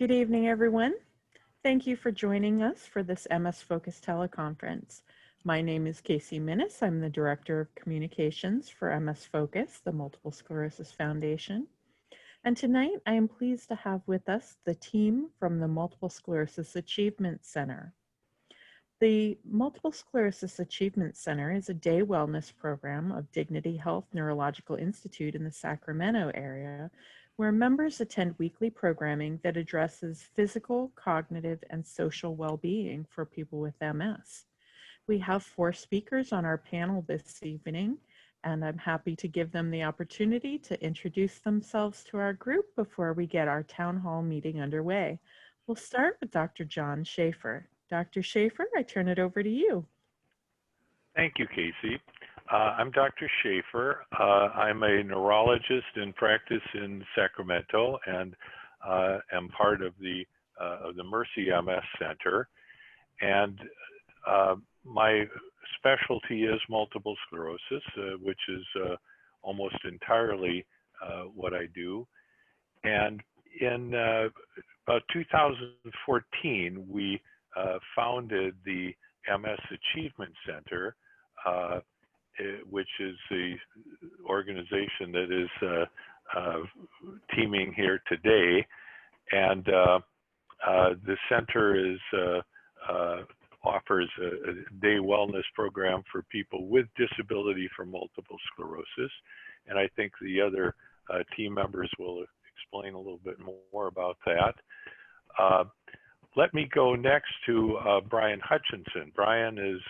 Good evening, everyone. Thank you for joining us for this MS Focus teleconference. My name is Kasey Minnis. I'm the Director of Communications for MS Focus, the Multiple Sclerosis Foundation. And tonight, I am pleased to have with us the team from the Multiple Sclerosis Achievement Center. The Multiple Sclerosis Achievement Center is a day wellness program of Dignity Health Neurological Institute in the Sacramento area, where members attend weekly programming that addresses physical, cognitive, and social well-being for people with MS. We have 4 speakers on our panel this evening, and I'm happy to give them the opportunity to introduce themselves to our group before we get our town hall meeting underway. We'll start with Dr. John Schafer. Dr. Schafer, I turn it over to you. Thank you, Kasey. I'm Dr. Schafer. I'm a neurologist in practice in Sacramento and am part of the Mercy MS Center. And my specialty is multiple sclerosis, which is almost entirely what I do. And in about 2014, we founded the MS Achievement Center, which is the organization that is teaming here today. And the center offers a day wellness program for people with disability from multiple sclerosis. And I think the other team members will explain a little bit more about that. Let me go next to Brian Hutchinson. Brian is,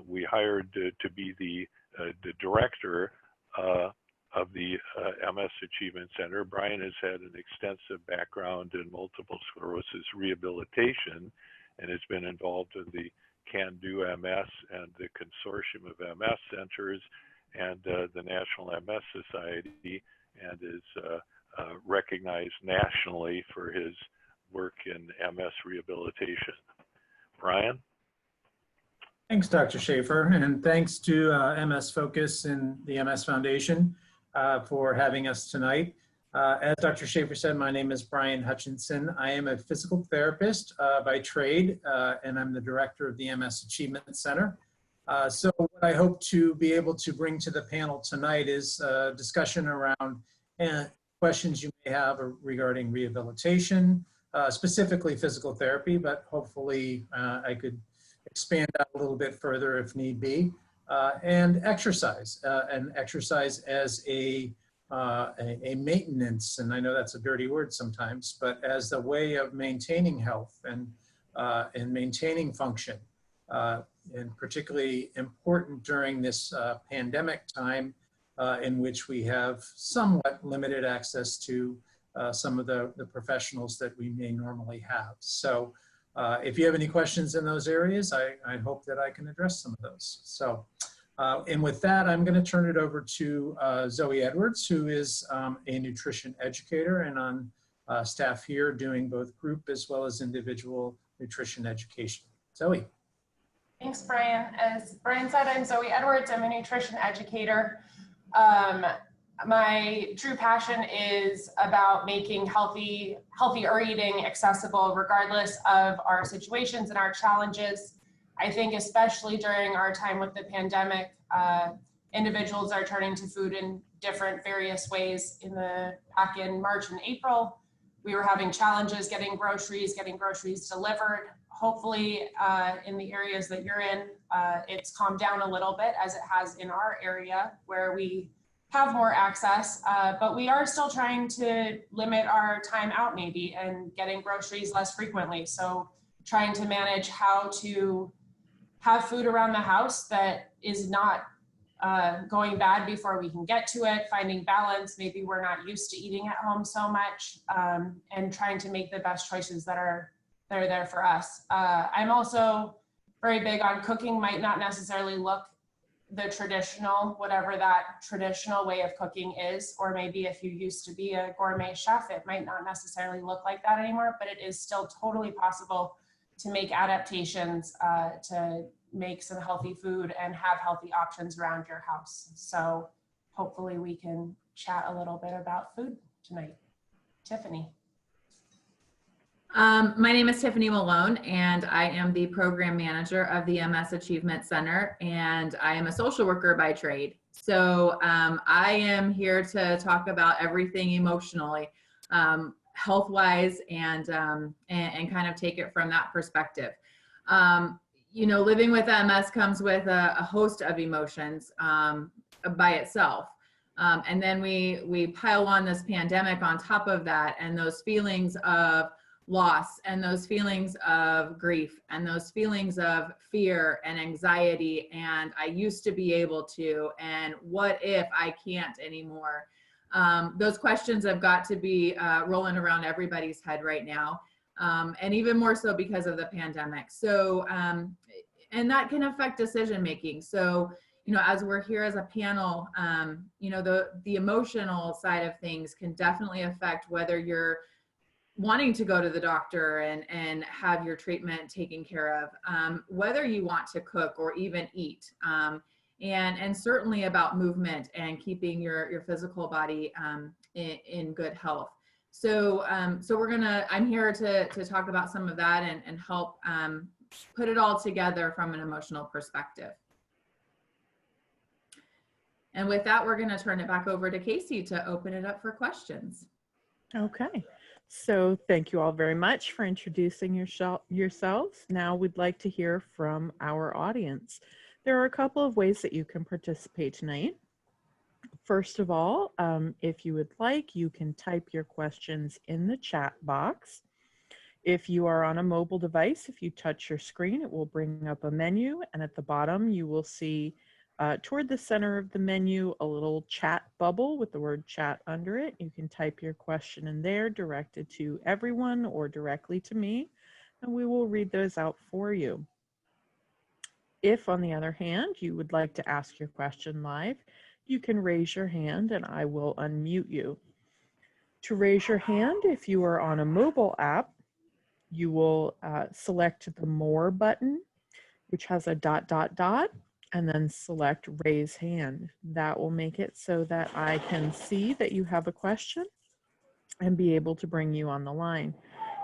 we hired to be the director of the MS Achievement Center. Brian has had an extensive background in multiple sclerosis rehabilitation and has been involved in the Can Do MS and the Consortium of MS Centers and the National MS Society, and is recognized nationally for his work in MS rehabilitation. Brian? Thanks, Dr. Schafer, and thanks to MS Focus and the MS Foundation for having us tonight. As Dr. Schafer said, my name is Brian Hutchinson. I am a physical therapist by trade, and I'm the director of the MS Achievement Center. So what I hope to be able to bring to the panel tonight is a discussion around questions you may have regarding rehabilitation, specifically physical therapy, but hopefully I could expand out a little bit further if need be, and exercise as a maintenance, and I know that's a dirty word sometimes, but as a way of maintaining health and maintaining function, and particularly important during this pandemic time in which we have somewhat limited access to some of the professionals that we may normally have. So if you have any questions in those areas, I hope that I can address some of those. So, and with that, I'm going to turn it over to Zoe Edwards, who is a nutrition educator and on staff here doing both group as well as individual nutrition education. Zoe. Thanks, Brian. As Brian said, I'm Zoe Edwards. I'm a nutrition educator. My true passion is about making healthier eating accessible regardless of our situations and our challenges. I think especially during our time with the pandemic, individuals are turning to food in different various ways. Back in March and April, we were having challenges getting groceries delivered. Hopefully in the areas that you're in, it's calmed down a little bit as it has in our area where we have more access, but we are still trying to limit our time out maybe and getting groceries less frequently. So trying to manage how to have food around the house that is not going bad before we can get to it, finding balance. Maybe we're not used to eating at home so much, and trying to make the best choices that are there for us. I'm also very big on cooking, might not necessarily look the traditional, whatever that traditional way of cooking is, or maybe if you used to be a gourmet chef, it might not necessarily look like that anymore, but it is still totally possible to make adaptations to make some healthy food and have healthy options around your house. So hopefully we can chat a little bit about food tonight. Tiffany. My name is Tiffany Malone, and I am the program manager of the MS Achievement Center, and I am a social worker by trade. So I am here to talk about everything emotionally, health-wise, and kind of take it from that perspective. You know, living with MS comes with a host of emotions by itself. And then we pile on this pandemic on top of that, and those feelings of loss, and those feelings of grief, and those feelings of fear and anxiety, and I used to be able to, and what if I can't anymore? Those questions have got to be rolling around everybody's head right now, and even more so because of the pandemic. So, and that can affect decision making. So, you know, as we're here as a panel, you know, the emotional side of things can definitely affect whether you're wanting to go to the doctor and have your treatment taken care of, whether you want to cook or even eat, and certainly about movement and keeping your physical body in good health. So I'm here to talk about some of that and help put it all together from an emotional perspective. And with that, we're going to turn it back over to Kasey to open it up for questions. Okay, so thank you all very much for introducing yourselves. Now we'd like to hear from our audience. There are a couple of ways that you can participate tonight. First of all, if you would like, you can type your questions in the chat box. If you are on a mobile device, if you touch your screen, it will bring up a menu, and at the bottom you will see toward the center of the menu a little chat bubble with the word chat under it. You can type your question in there, directed to everyone or directly to me, and we will read those out for you. If, on the other hand, you would like to ask your question live, you can raise your hand and I will unmute you. To raise your hand, if you are on a mobile app, you will select the More button, which has a ... and then select Raise Hand. That will make it so that I can see that you have a question and be able to bring you on the line.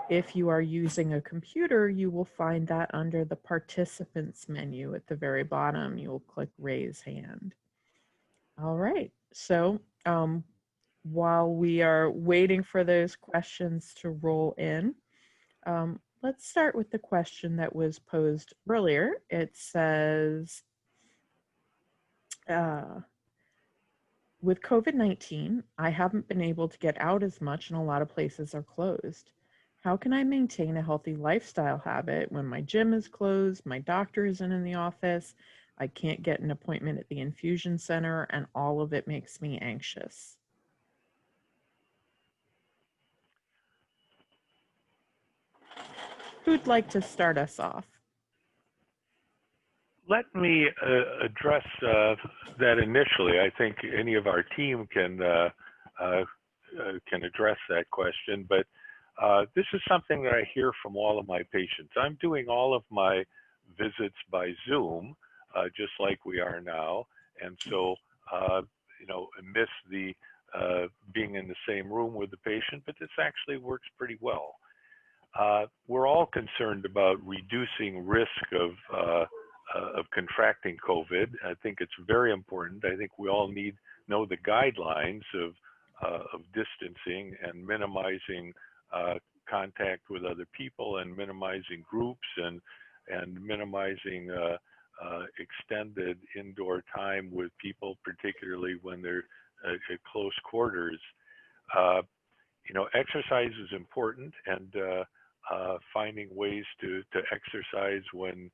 If you are using a computer, you will find that under the Participants menu at the very bottom. You will click Raise Hand. All right, so while we are waiting for those questions to roll in, let's start with the question that was posed earlier. It says, with COVID-19, I haven't been able to get out as much and a lot of places are closed. How can I maintain a healthy lifestyle habit when my gym is closed, my doctor isn't in the office, I can't get an appointment at the infusion center, and all of it makes me anxious? Who'd like to start us off? Let me address that initially. I think any of our team can address that question, but this is something that I hear from all of my patients. I'm doing all of my visits by Zoom, just like we are now, and so you know, I miss the being in the same room with the patient, but this actually works pretty well. We're all concerned about reducing risk of contracting COVID. I think it's very important. I think we all know the guidelines of distancing and minimizing contact with other people, and minimizing groups, and minimizing extended indoor time with people, particularly when they're at close quarters. You know, exercise is important, and finding ways to exercise when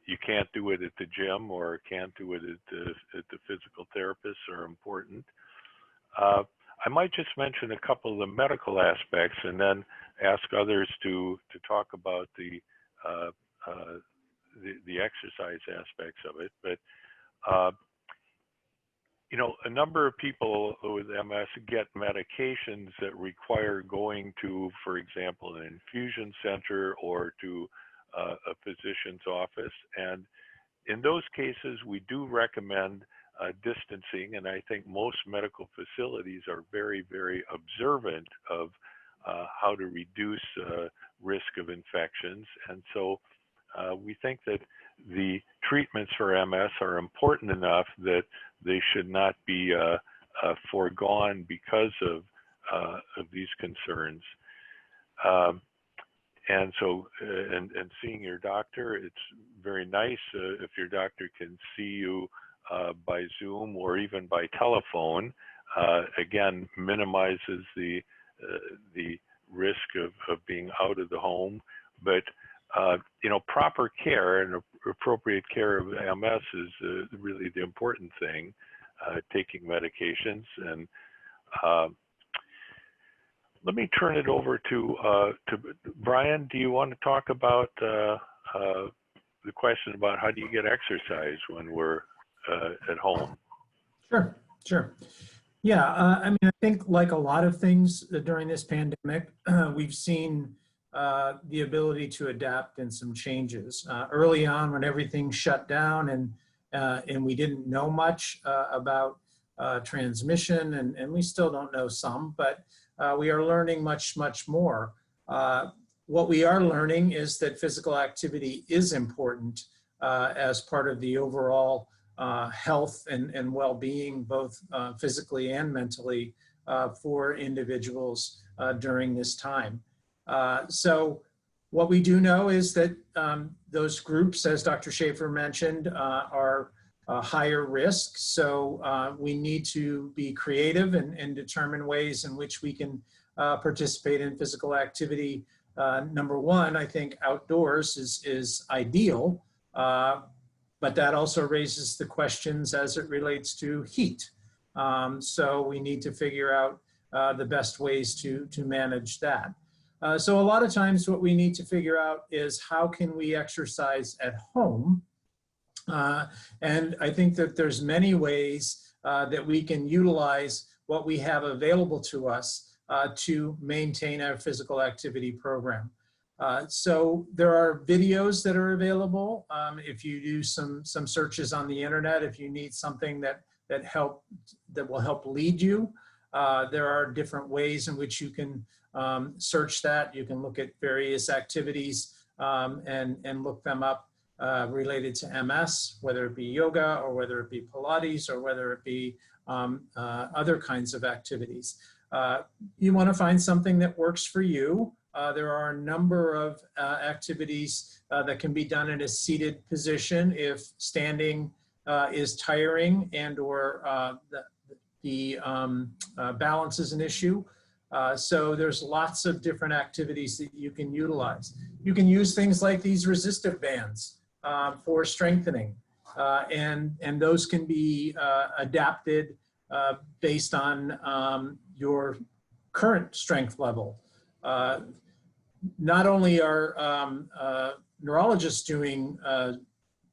you can't do it at the gym or can't do it at the physical therapists are important. I might just mention a couple of the medical aspects and then ask others to talk about the exercise aspects of it. But you know, a number of people with MS get medications that require going to, for example, an infusion center or to a physician's office. And in those cases, we do recommend distancing. And I think most medical facilities are very, very observant of how to reduce risk of infections. And so we think that the treatments for MS are important enough that they should not be foregone because of these concerns. And so, and seeing your doctor, it's very nice if your doctor can see you by Zoom or even by telephone. Again, minimizes the risk of being out of the home. But you know, proper care and appropriate care of MS is really the important thing. Taking medications. And let me turn it over to Brian. Do you want to talk about the question about how do you get exercise when we're at home? Sure, sure. Yeah, I mean, I think like a lot of things during this pandemic, we've seen the ability to adapt and some changes. Early on when everything shut down and we didn't know much about transmission, and we still don't know some, but we are learning much, much more. What we are learning is that physical activity is important as part of the overall health and well-being, both physically and mentally, for individuals during this time. So what we do know is that those groups, as Dr. Schafer mentioned, are higher risk. So we need to be creative and determine ways in which we can participate in physical activity. Number one, I think outdoors is ideal, but that also raises the questions as it relates to heat. So we need to figure out the best ways to manage that. So a lot of times what we need to figure out is how can we exercise at home? And I think that there's many ways that we can utilize what we have available to us to maintain our physical activity program. So there are videos that are available. If you do some searches on the internet, if you need something that will help lead you, there are different ways in which you can search that. You can look at various activities and look them up related to MS, whether it be yoga or whether it be Pilates or whether it be other kinds of activities. You want to find something that works for you. There are a number of activities that can be done in a seated position if standing is tiring and or the balance is an issue. So there's lots of different activities that you can utilize. You can use things like these resistive bands for strengthening, and those can be adapted based on your current strength level. Not only are neurologists doing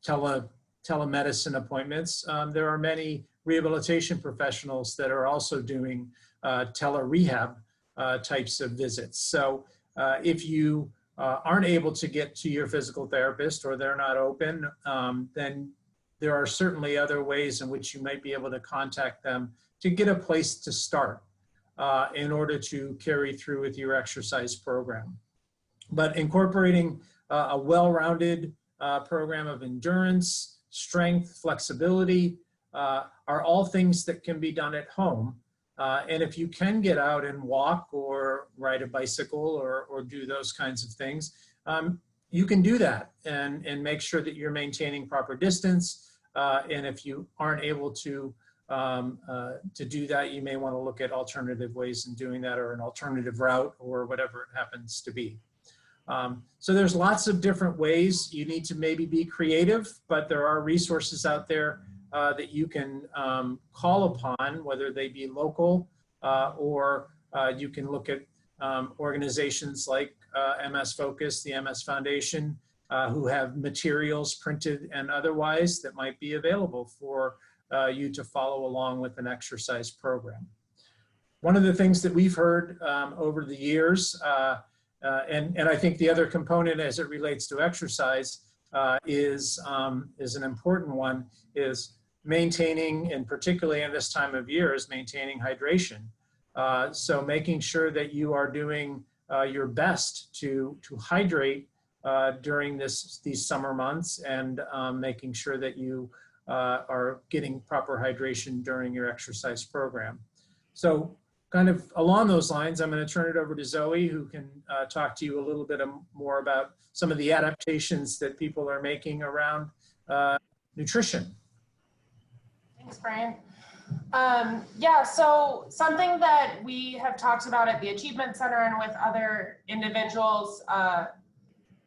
telemedicine appointments, there are many rehabilitation professionals that are also doing tele-rehab types of visits. So if you aren't able to get to your physical therapist or they're not open, then there are certainly other ways in which you might be able to contact them to get a place to start in order to carry through with your exercise program. But incorporating a well-rounded program of endurance, strength, flexibility are all things that can be done at home. And if you can get out and walk or ride a bicycle or do those kinds of things, you can do that and make sure that you're maintaining proper distance. And if you aren't able to do that, you may want to look at alternative ways in doing that or an alternative route or whatever it happens to be. So there's lots of different ways. You need to maybe be creative, but there are resources out there that you can call upon, whether they be local or you can look at organizations like MS Focus, the MS Foundation, who have materials printed and otherwise that might be available for you to follow along with an exercise program. One of the things that we've heard over the years, and I think the other component as it relates to exercise is an important one, is maintaining, and particularly in this time of year, is maintaining hydration. So making sure that you are doing your best to hydrate during these summer months, and making sure that you are getting proper hydration during your exercise program. So kind of along those lines, I'm going to turn it over to Zoe, who can talk to you a little bit more about some of the adaptations that people are making around nutrition. Thanks, Brian. Yeah, so something that we have talked about at the Achievement Center and with other individuals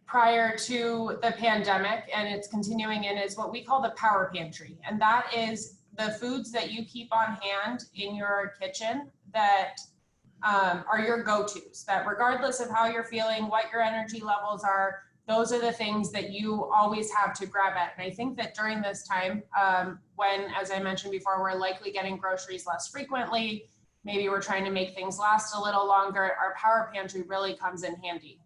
prior to the pandemic, and it's continuing in, is what we call the power pantry. And that is the foods that you keep on hand in your kitchen that are your go-tos, that regardless of how you're feeling, what your energy levels are, those are the things that you always have to grab at. And I think that during this time, when, as I mentioned before, we're likely getting groceries less frequently, maybe we're trying to make things last a little longer, our power pantry really comes in handy.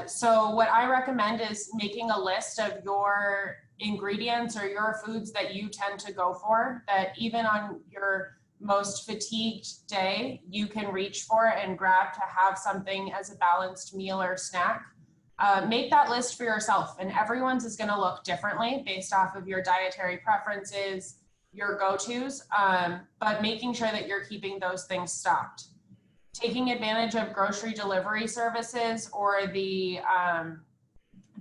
So what I recommend is making a list of your ingredients or your foods that you tend to go for, that even on your most fatigued day, you can reach for and grab to have something as a balanced meal or snack. Make that list for yourself, and everyone's is going to look differently based off of your dietary preferences, your go-tos, but making sure that you're keeping those things stocked. Taking advantage of grocery delivery services or the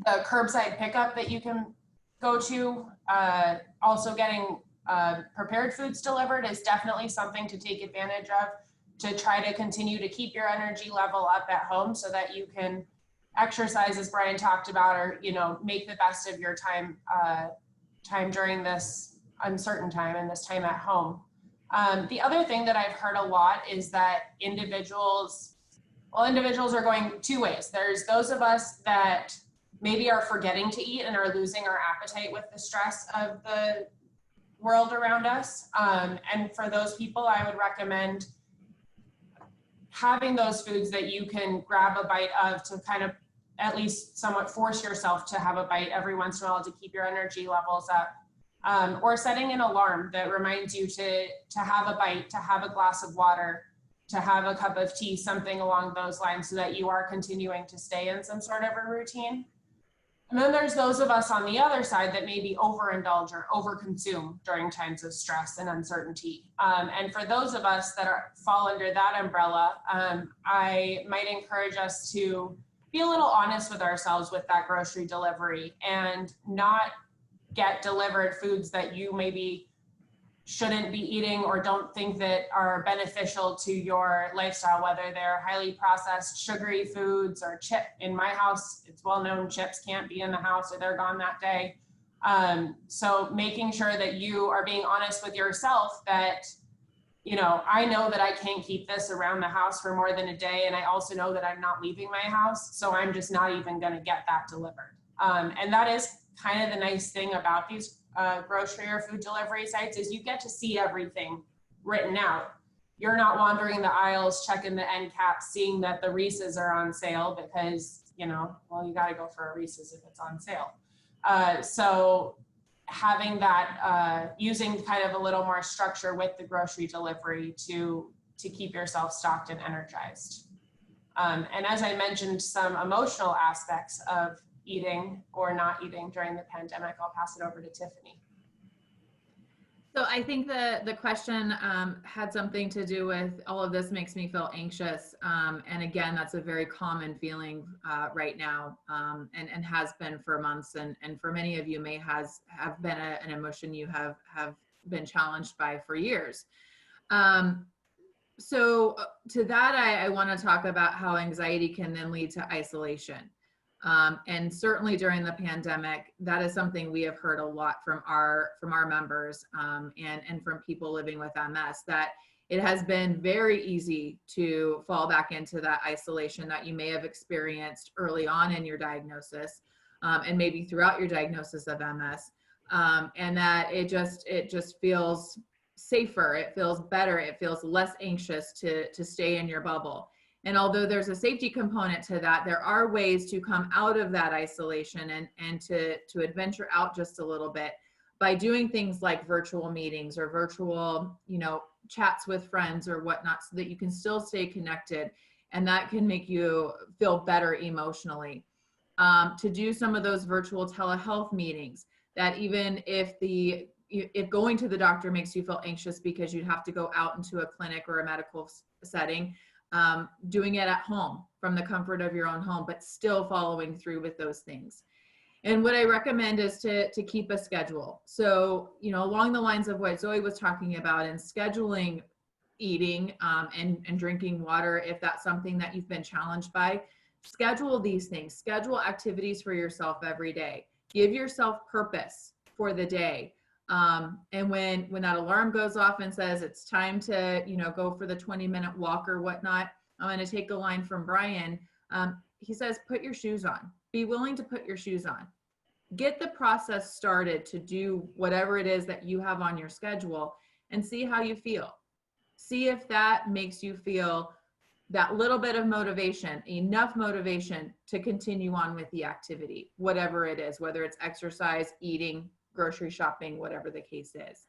curbside pickup that you can go to, also getting prepared foods delivered is definitely something to take advantage of, to try to continue to keep your energy level up at home so that you can exercise, as Brian talked about, or make the best of your time during this uncertain time and this time at home. The other thing that I've heard a lot is that individuals are going two ways. There's those of us that maybe are forgetting to eat and are losing our appetite with the stress of the world around us. And for those people, I would recommend having those foods that you can grab a bite of to kind of at least somewhat force yourself to have a bite every once in a while to keep your energy levels up. Or setting an alarm that reminds you to have a bite, to have a glass of water, to have a cup of tea, something along those lines, so that you are continuing to stay in some sort of a routine. And then there's those of us on the other side that maybe overindulge or overconsume during times of stress and uncertainty. And for those of us that fall under that umbrella, I might encourage us to be a little honest with ourselves with that grocery delivery and not get delivered foods that you maybe shouldn't be eating or don't think that are beneficial to your lifestyle, whether they're highly processed sugary foods or chip. In my house, it's well known chips can't be in the house or they're gone that day. So making sure that you are being honest with yourself that, I know that I can't keep this around the house for more than a day. And I also know that I'm not leaving my house. So I'm just not even going to get that delivered. And that is kind of the nice thing about these grocery or food delivery sites, is you get to see everything written out. You're not wandering the aisles, checking the end caps, seeing that the Reese's are on sale because, you got to go for a Reese's if it's on sale. So having that, using kind of a little more structure with the grocery delivery to keep yourself stocked and energized. And as I mentioned, some emotional aspects of eating or not eating during the pandemic, I'll pass it over to Tiffany. So I think the question had something to do with all of this makes me feel anxious. And again, that's a very common feeling right now, and has been for months. And for many of you may have been an emotion you have been challenged by for years. So to that, I want to talk about how anxiety can then lead to isolation. And certainly during the pandemic, that is something we have heard a lot from our members and from people living with MS, that it has been very easy to fall back into that isolation that you may have experienced early on in your diagnosis, and maybe throughout your diagnosis of MS, and that it just feels safer, it feels better, it feels less anxious to stay in your bubble. And although there's a safety component to that, there are ways to come out of that isolation and to adventure out just a little bit by doing things like virtual meetings or virtual, chats with friends or whatnot so that you can still stay connected, and that can make you feel better emotionally. To do some of those virtual telehealth meetings, that even if going to the doctor makes you feel anxious because you'd have to go out into a clinic or a medical setting, doing it at home from the comfort of your own home, but still following through with those things. And what I recommend is to keep a schedule. So, along the lines of what Zoe was talking about, and scheduling eating and drinking water, if that's something that you've been challenged by, schedule these things. Schedule activities for yourself every day. Give yourself purpose for the day. And when that alarm goes off and says it's time to, go for the 20-minute walk or whatnot, I'm going to take a line from Brian. He says, put your shoes on. Be willing to put your shoes on. Get the process started to do whatever it is that you have on your schedule and see how you feel. See if that makes you feel that little bit of motivation, enough motivation to continue on with the activity, whatever it is, whether it's exercise, eating, grocery shopping, whatever the case is.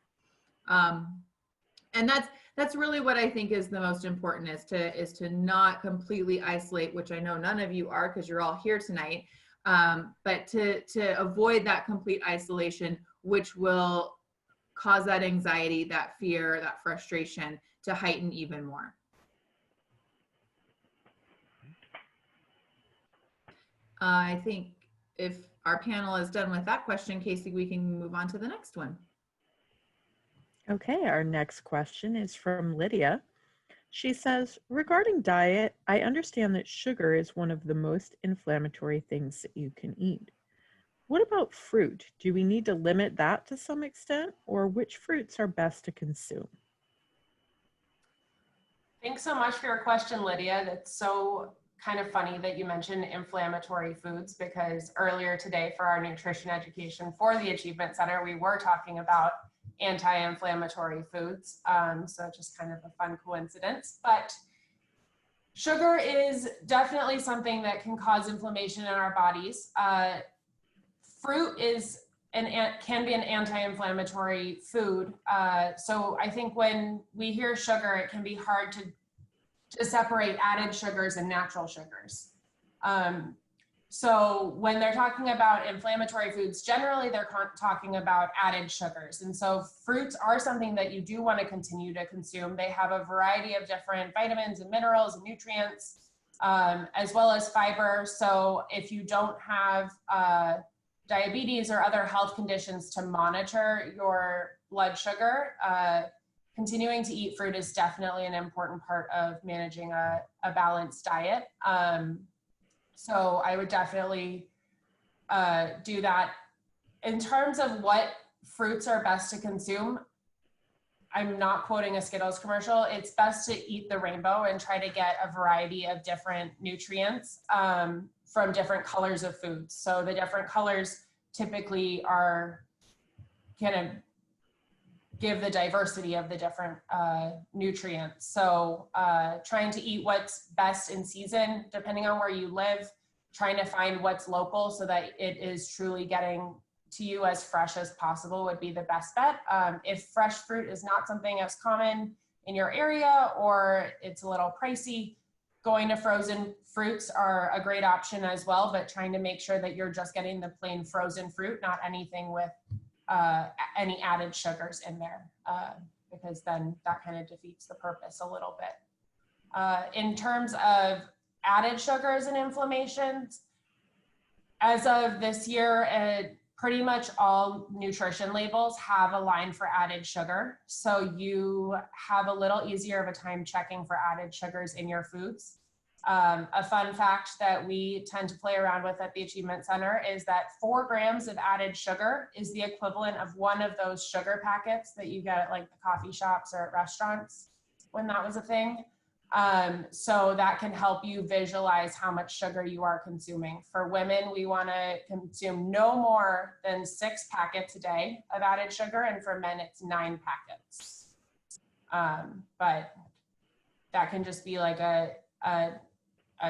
And that's really what I think is the most important, is to not completely isolate, which I know none of you are because you're all here tonight, but to avoid that complete isolation, which will cause that anxiety, that fear, that frustration to heighten even more. I think if our panel is done with that question, Kasey, we can move on to the next one. Okay, our next question is from Lydia. She says, regarding diet, I understand that sugar is one of the most inflammatory things that you can eat. What about fruit? Do we need to limit that to some extent, or which fruits are best to consume? Thanks so much for your question, Lydia. That's so kind of funny that you mentioned inflammatory foods, because earlier today for our nutrition education for the Achievement Center, we were talking about anti-inflammatory foods. So just kind of a fun coincidence, but sugar is definitely something that can cause inflammation in our bodies. Fruit can be an anti-inflammatory food. So I think when we hear sugar, it can be hard to separate added sugars and natural sugars. So when they're talking about inflammatory foods, generally they're talking about added sugars. And so fruits are something that you do want to continue to consume. They have a variety of different vitamins and minerals and nutrients, as well as fiber. So if you don't have diabetes or other health conditions to monitor your blood sugar, continuing to eat fruit is definitely an important part of managing a balanced diet. So I would definitely do that. In terms of what fruits are best to consume, I'm not quoting a Skittles commercial. It's best to eat the rainbow and try to get a variety of different nutrients from different colors of foods. So the different colors typically are kind of give the diversity of the different nutrients. So trying to eat what's best in season, depending on where you live, trying to find what's local so that it is truly getting to you as fresh as possible would be the best bet. If fresh fruit is not something as common in your area or it's a little pricey, going to frozen fruits are a great option as well, but trying to make sure that you're just getting the plain frozen fruit, not anything with any added sugars in there, because then that kind of defeats the purpose a little bit. In terms of added sugars and inflammations, as of this year, pretty much all nutrition labels have a line for added sugar. So you have a little easier of a time checking for added sugars in your foods. A fun fact that we tend to play around with at the Achievement Center is that 4 grams of added sugar is the equivalent of one of those sugar packets that you get at like the coffee shops or at restaurants when that was a thing. So that can help you visualize how much sugar you are consuming. For women, we want to consume no more than 6 packets a day of added sugar, and for men, it's 9 packets. But that can just be like a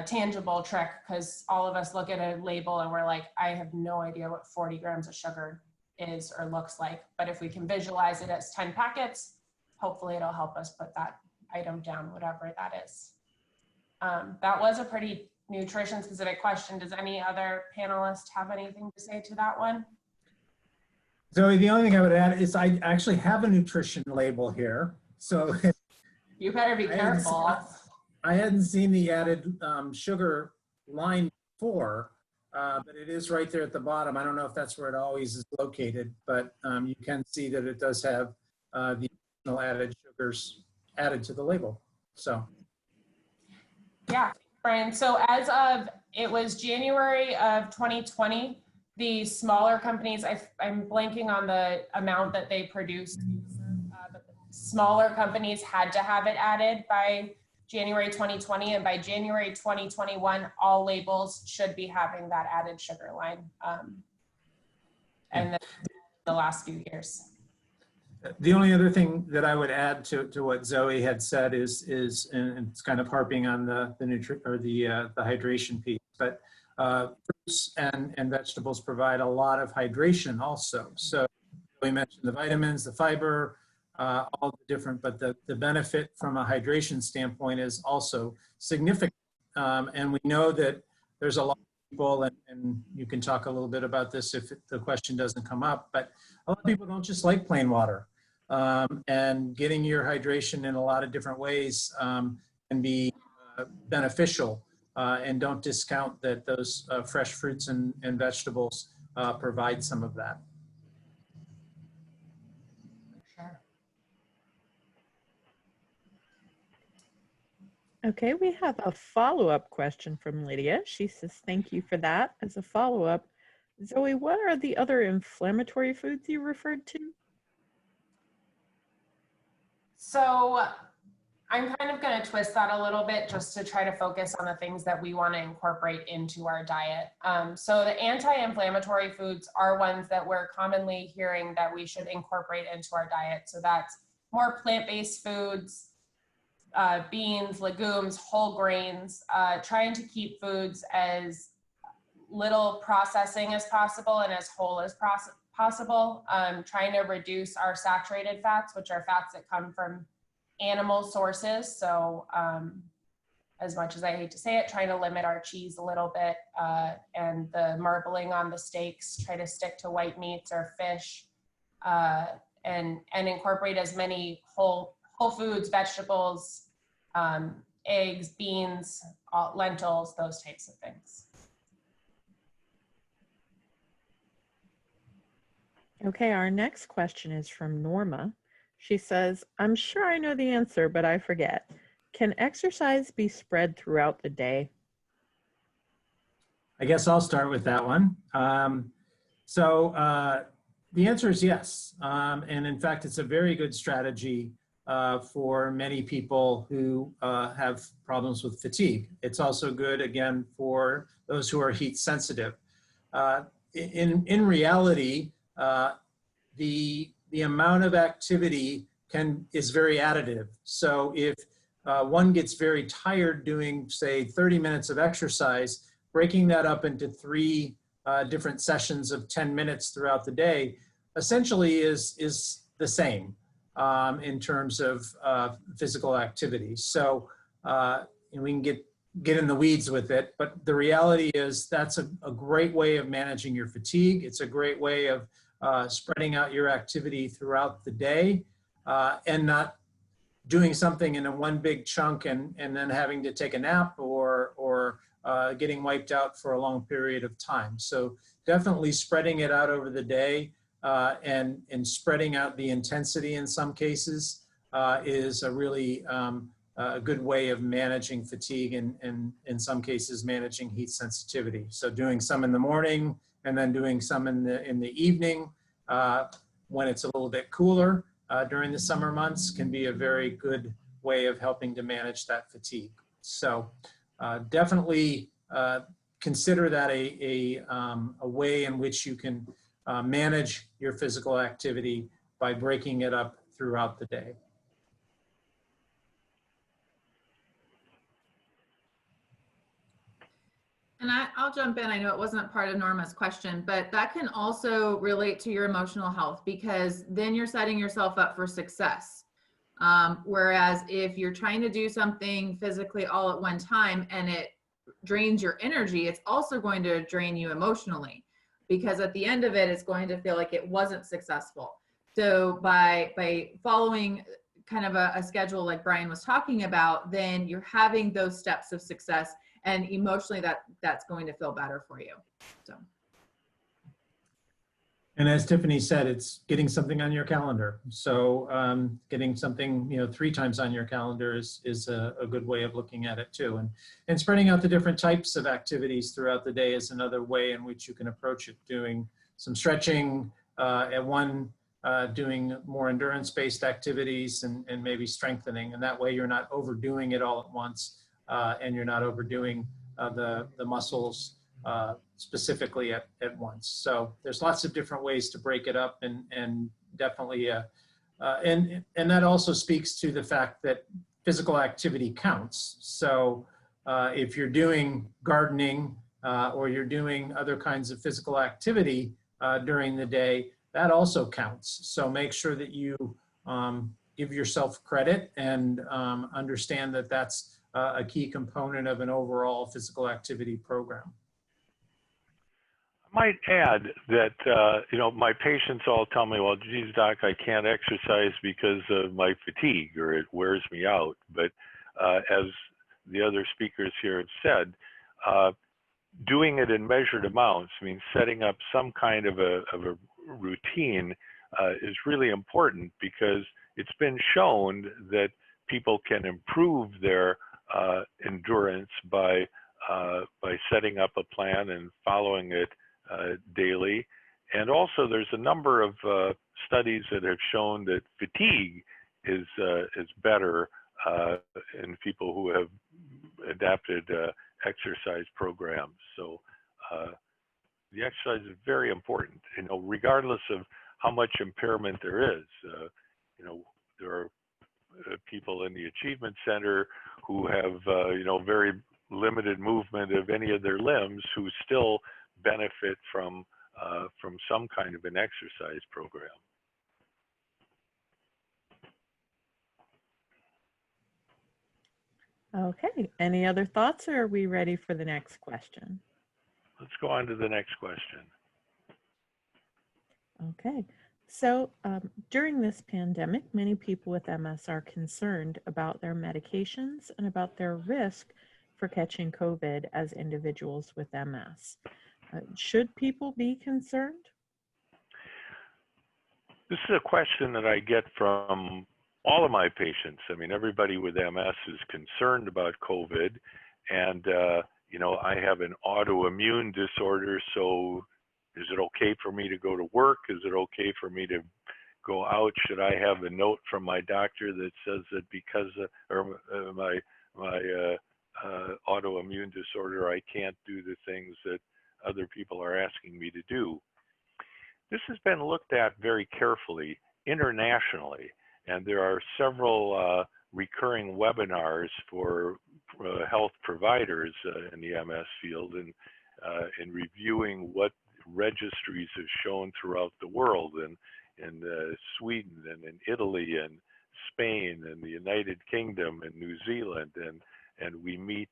tangible trick, because all of us look at a label and we're like, I have no idea what 40 grams of sugar is or looks like. But if we can visualize it as 10 packets, hopefully it'll help us put that item down, whatever that is. That was a pretty nutrition specific question. Does any other panelist have anything to say to that one? Zoe, the only thing I would add is I actually have a nutrition label here. So you better be careful. I hadn't seen the added sugar line before, but it is right there at the bottom. I don't know if that's where it always is located, but you can see that it does have the additional added sugars added to the label. So. Yeah, Brian. So as of, it was January of 2020, the smaller companies, I'm blanking on the amount that they produced, but the smaller companies had to have it added by January 2020, and by January 2021, all labels should be having that added sugar line. And the last few years. The only other thing that I would add to what Zoe had said is and it's kind of harping on the hydration piece, but fruits and vegetables provide a lot of hydration also. So we mentioned the vitamins, the fiber, all the different, but the benefit from a hydration standpoint is also significant. And we know that there's a lot of people, and you can talk a little bit about this if the question doesn't come up, but a lot of people don't just like plain water. And getting your hydration in a lot of different ways can be beneficial, and don't discount that those fresh fruits and vegetables provide some of that. Sure. Okay, we have a follow-up question from Lydia. She says, thank you for that. As a follow-up, Zoe, what are the other inflammatory foods you referred to? So I'm kind of going to twist that a little bit just to try to focus on the things that we want to incorporate into our diet. So the anti-inflammatory foods are ones that we're commonly hearing that we should incorporate into our diet. So that's more plant-based foods, beans, legumes, whole grains, trying to keep foods as little processing as possible and as whole as possible, trying to reduce our saturated fats, which are fats that come from animal sources. So as much as I hate to say it, trying to limit our cheese a little bit, and the marbling on the steaks, try to stick to white meats or fish, and incorporate as many whole foods, vegetables, eggs, beans, lentils, those types of things. Okay, our next question is from Norma. She says, I'm sure I know the answer, but I forget. Can exercise be spread throughout the day? I guess I'll start with that one. The answer is yes. And in fact, it's a very good strategy for many people who have problems with fatigue. It's also good, again, for those who are heat sensitive. In reality, the amount of activity is very additive. So if one gets very tired doing, say, 30 minutes of exercise, breaking that up into 3 different sessions of 10 minutes throughout the day essentially is the same in terms of physical activity. So we can get in the weeds with it, but the reality is that's a great way of managing your fatigue. It's a great way of spreading out your activity throughout the day, and not doing something in a one big chunk and then having to take a nap or getting wiped out for a long period of time. So definitely spreading it out over the day and spreading out the intensity in some cases is a really a good way of managing fatigue and in some cases managing heat sensitivity. So doing some in the morning and then doing some in the evening when it's a little bit cooler during the summer months can be a very good way of helping to manage that fatigue. So definitely consider that a way in which you can manage your physical activity by breaking it up throughout the day. And I'll jump in. I know it wasn't part of Norma's question, but that can also relate to your emotional health, because then you're setting yourself up for success. Whereas if you're trying to do something physically all at one time and it drains your energy, it's also going to drain you emotionally, because at the end of it, it's going to feel like it wasn't successful. So by following kind of a schedule like Brian was talking about, then you're having those steps of success, and emotionally that's going to feel better for you. So. And as Tiffany said, it's getting something on your calendar. So getting something, 3 times on your calendar is a good way of looking at it too. And spreading out the different types of activities throughout the day is another way in which you can approach it. Doing some stretching at one, doing more endurance-based activities and maybe strengthening. And that way you're not overdoing it all at once, and you're not overdoing the muscles specifically at once. So there's lots of different ways to break it up, and definitely, and that also speaks to the fact that physical activity counts. So if you're doing gardening or you're doing other kinds of physical activity during the day, that also counts. So make sure that you give yourself credit and understand that that's a key component of an overall physical activity program. I might add that, my patients all tell me, well, geez, doc, I can't exercise because of my fatigue or it wears me out. But as the other speakers here have said, doing it in measured amounts, setting up some kind of a routine is really important, because it's been shown that people can improve their endurance by setting up a plan and following it daily. And also there's a number of studies that have shown that fatigue is better in people who have adapted exercise programs. So the exercise is very important, regardless of how much impairment there is. There are people in the Achievement Center who have, very limited movement of any of their limbs, who still benefit from some kind of an exercise program. Okay, any other thoughts, or are we ready for the next question? Let's go on to the next question. Okay, so during this pandemic, many people with MS are concerned about their medications and about their risk for catching COVID as individuals with MS. Should people be concerned? This is a question that I get from all of my patients. Everybody with MS is concerned about COVID, and I have an autoimmune disorder, so is it okay for me to go to work? Is it okay for me to go out? Should I have a note from my doctor that says that because of my autoimmune disorder, I can't do the things that other people are asking me to do? This has been looked at very carefully internationally, and there are several recurring webinars for health providers in the MS field, and in reviewing what registries have shown throughout the world, and in Sweden and in Italy and Spain and the United Kingdom and New Zealand, and we meet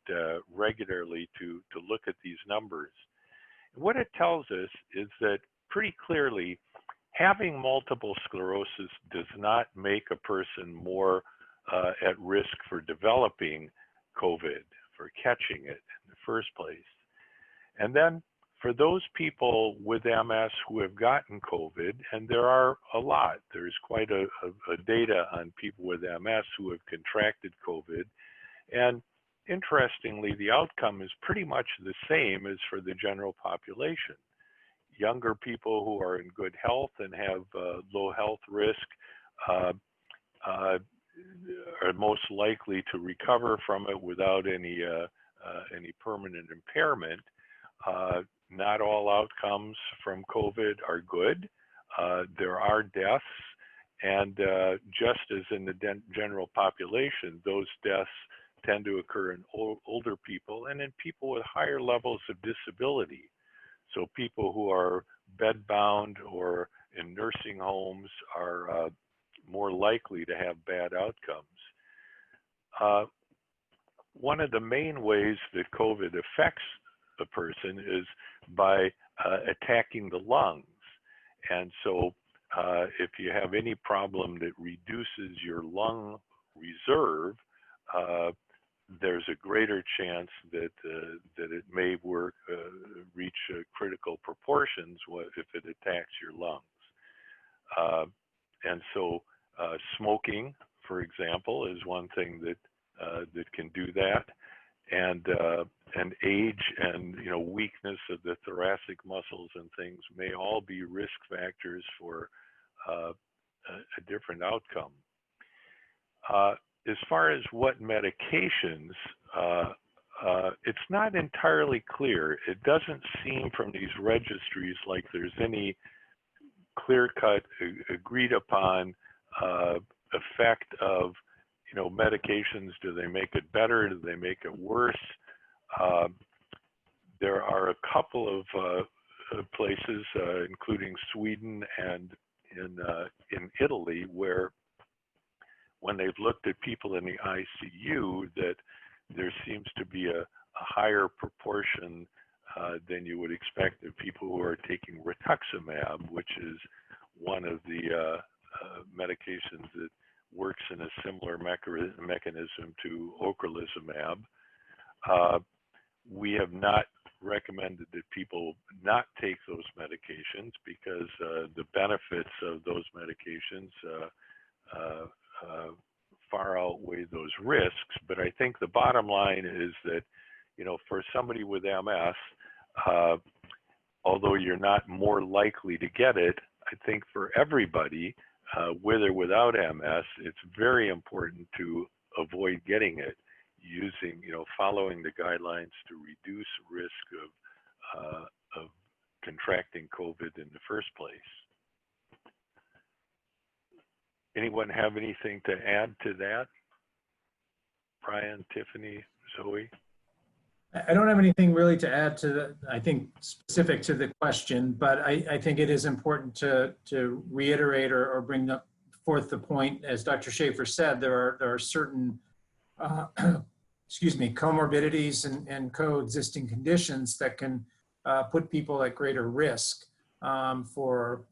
regularly to look at these numbers. And what it tells us is that pretty clearly, having multiple sclerosis does not make a person more at risk for developing COVID, for catching it in the first place. And then for those people with MS who have gotten COVID, and there are a lot, there's quite a data on people with MS who have contracted COVID. And interestingly, the outcome is pretty much the same as for the general population. Younger people who are in good health and have low health risk are most likely to recover from it without any permanent impairment. Not all outcomes from COVID are good. There are deaths, and just as in the general population, those deaths tend to occur in older people and in people with higher levels of disability. So people who are bedbound or in nursing homes are more likely to have bad outcomes. One of the main ways that COVID affects a person is by attacking the lungs. And so if you have any problem that reduces your lung reserve, there's a greater chance that it may reach critical proportions if it attacks your lungs. And so smoking, for example, is one thing that can do that, and age and weakness of the thoracic muscles and things may all be risk factors for a different outcome. As far as what medications, it's not entirely clear. It doesn't seem from these registries like there's any clear-cut, agreed upon effect of medications. Do they make it better? Do they make it worse? There are a couple of places, including Sweden and in Italy, where when they've looked at people in the ICU, that there seems to be a higher proportion than you would expect of people who are taking rituximab, which is one of the medications that works in a similar mechanism to ocrelizumab. We have not recommended that people not take those medications because the benefits of those medications far outweigh those risks. But I think the bottom line is that, for somebody with MS, although you're not more likely to get it, I think for everybody, with or without MS, it's very important to avoid getting it, using, following the guidelines to reduce risk of contracting COVID in the first place. Anyone have anything to add to that? Brian, Tiffany, Zoe? I don't have anything really to add to I think, specific to the question, but I think it is important to reiterate or bring forth the point, as Dr. Schafer said, there are certain, comorbidities and coexisting conditions that can put people at greater risk for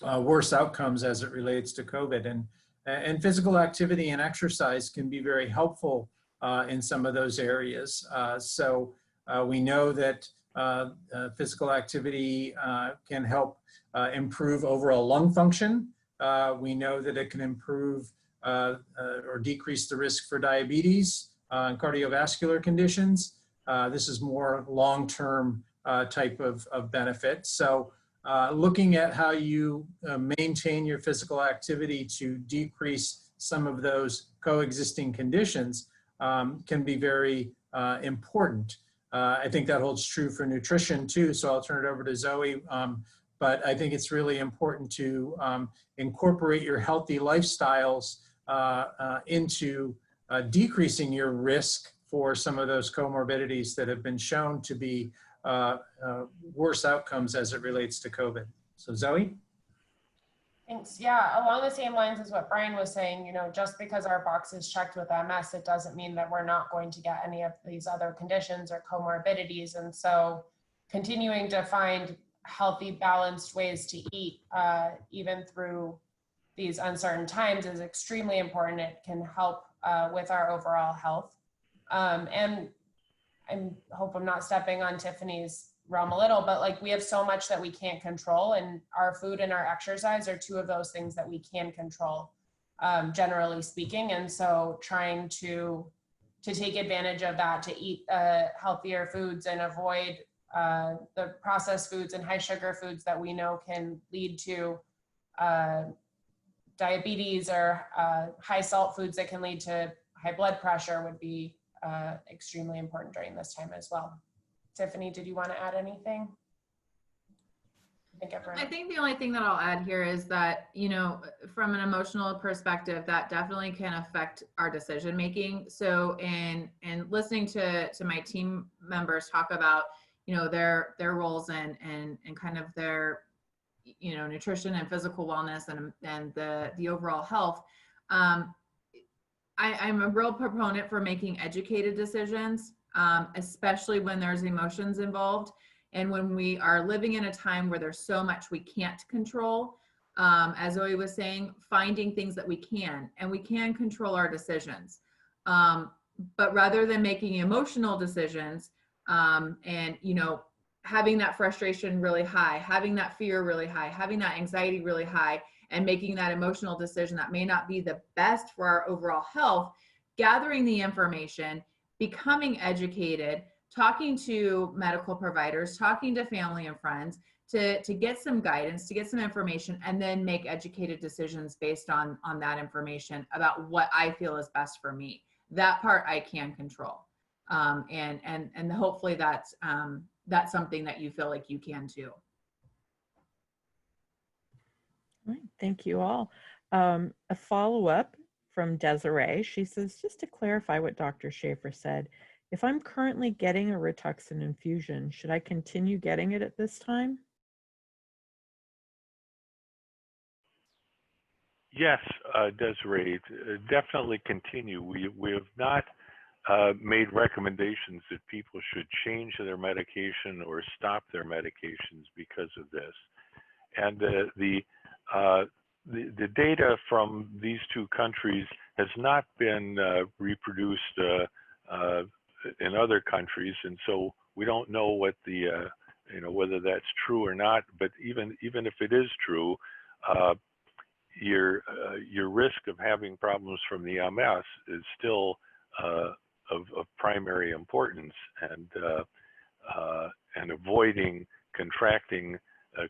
worse outcomes as it relates to COVID. And physical activity and exercise can be very helpful in some of those areas. So we know that physical activity can help improve overall lung function. We know that it can improve or decrease the risk for diabetes and cardiovascular conditions. This is more long-term type of benefit. So looking at how you maintain your physical activity to decrease some of those coexisting conditions can be very important. I think that holds true for nutrition too, so I'll turn it over to Zoe. But I think it's really important to incorporate your healthy lifestyles into decreasing your risk for some of those comorbidities that have been shown to be worse outcomes as it relates to COVID. So Zoe? Thanks. Yeah, along the same lines as what Brian was saying, just because our box is checked with MS, it doesn't mean that we're not going to get any of these other conditions or comorbidities. And so continuing to find healthy, balanced ways to eat, even through these uncertain times, is extremely important. It can help with our overall health. And I hope I'm not stepping on Tiffany's realm a little, but we have so much that we can't control, and our food and our exercise are two of those things that we can control, generally speaking. And so trying to take advantage of that, to eat healthier foods and avoid the processed foods and high sugar foods that we know can lead to diabetes, or high salt foods that can lead to high blood pressure, would be extremely important during this time as well. Tiffany, did you want to add anything? I think the only thing that I'll add here is that, from an emotional perspective, that definitely can affect our decision making. So in listening to my team members talk about, their roles and kind of their, nutrition and physical wellness and the overall health, I'm a real proponent for making educated decisions, especially when there's emotions involved. And when we are living in a time where there's so much we can't control, as Zoe was saying, finding things that we can, and we can control our decisions. But rather than making emotional decisions, and, having that frustration really high, having that fear really high, having that anxiety really high, and making that emotional decision that may not be the best for our overall health, gathering the information, becoming educated, talking to medical providers, talking to family and friends to get some guidance, to get some information, and then make educated decisions based on that information about what I feel is best for me. That part I can control. And hopefully that's something that you feel like you can too. All right, thank you all. A follow-up from Desiree. She says, just to clarify what Dr. Schafer said, if I'm currently getting a Rituxan infusion, should I continue getting it at this time? Yes, Desiree, definitely continue. We have not made recommendations that people should change their medication or stop their medications because of this. And the data from these two countries has not been reproduced in other countries, and so we don't know what the whether that's true or not. But even if it is true, your risk of having problems from the MS is still of primary importance, and avoiding contracting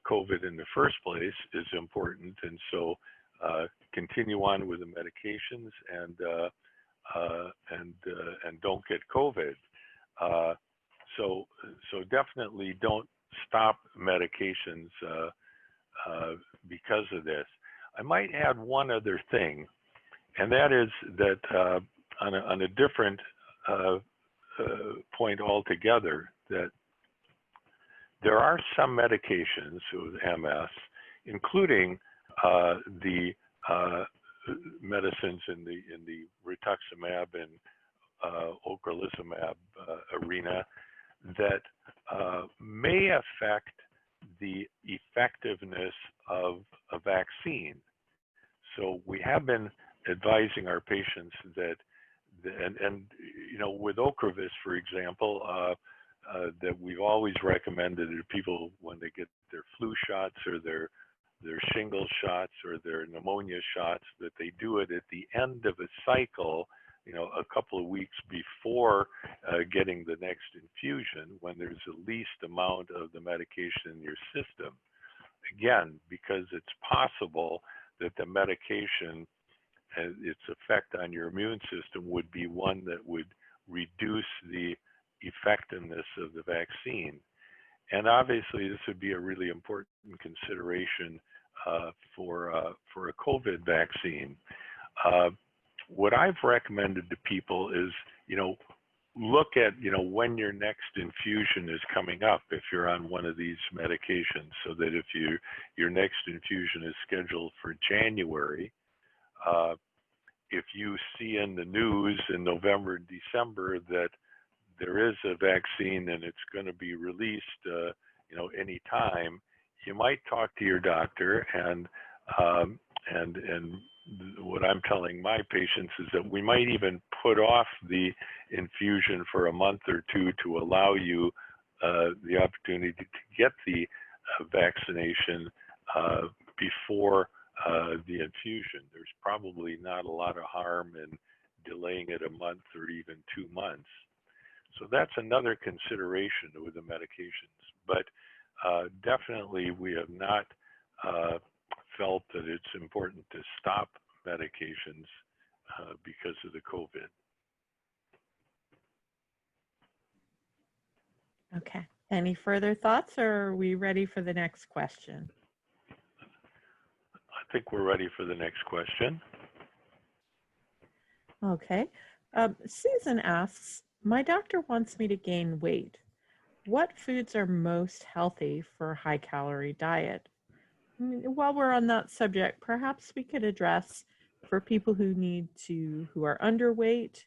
COVID in the first place is important. And so continue on with the medications and don't get COVID. So definitely don't stop medications because of this. I might add one other thing, and that is that on a different point altogether, that there are some medications with MS, including the medicines in the rituximab and ocrelizumab arena that may affect the effectiveness of a vaccine. So we have been advising our patients that, with Ocrevus, for example, that we've always recommended to people when they get their flu shots or their shingles shots or their pneumonia shots, that they do it at the end of a cycle, a couple of weeks before getting the next infusion, when there's the least amount of the medication in your system. Again, because it's possible that the medication, its effect on your immune system would be one that would reduce the effectiveness of the vaccine. And obviously this would be a really important consideration for a COVID vaccine. What I've recommended to people is, look at, when your next infusion is coming up if you're on one of these medications, so that if your next infusion is scheduled for January, if you see in the news in November and December that there is a vaccine and it's going to be released, any time, you might talk to your doctor, and what I'm telling my patients is that we might even put off the infusion for a month or two to allow you the opportunity to get the vaccination before the infusion. There's probably not a lot of harm in delaying it a month or even 2 months. So that's another consideration with the medications. But definitely we have not felt that it's important to stop medications because of the COVID. Okay. Any further thoughts, or are we ready for the next question? I think we're ready for the next question. Okay. Susan asks, my doctor wants me to gain weight. What foods are most healthy for a high-calorie diet? While we're on that subject, perhaps we could address for people who are underweight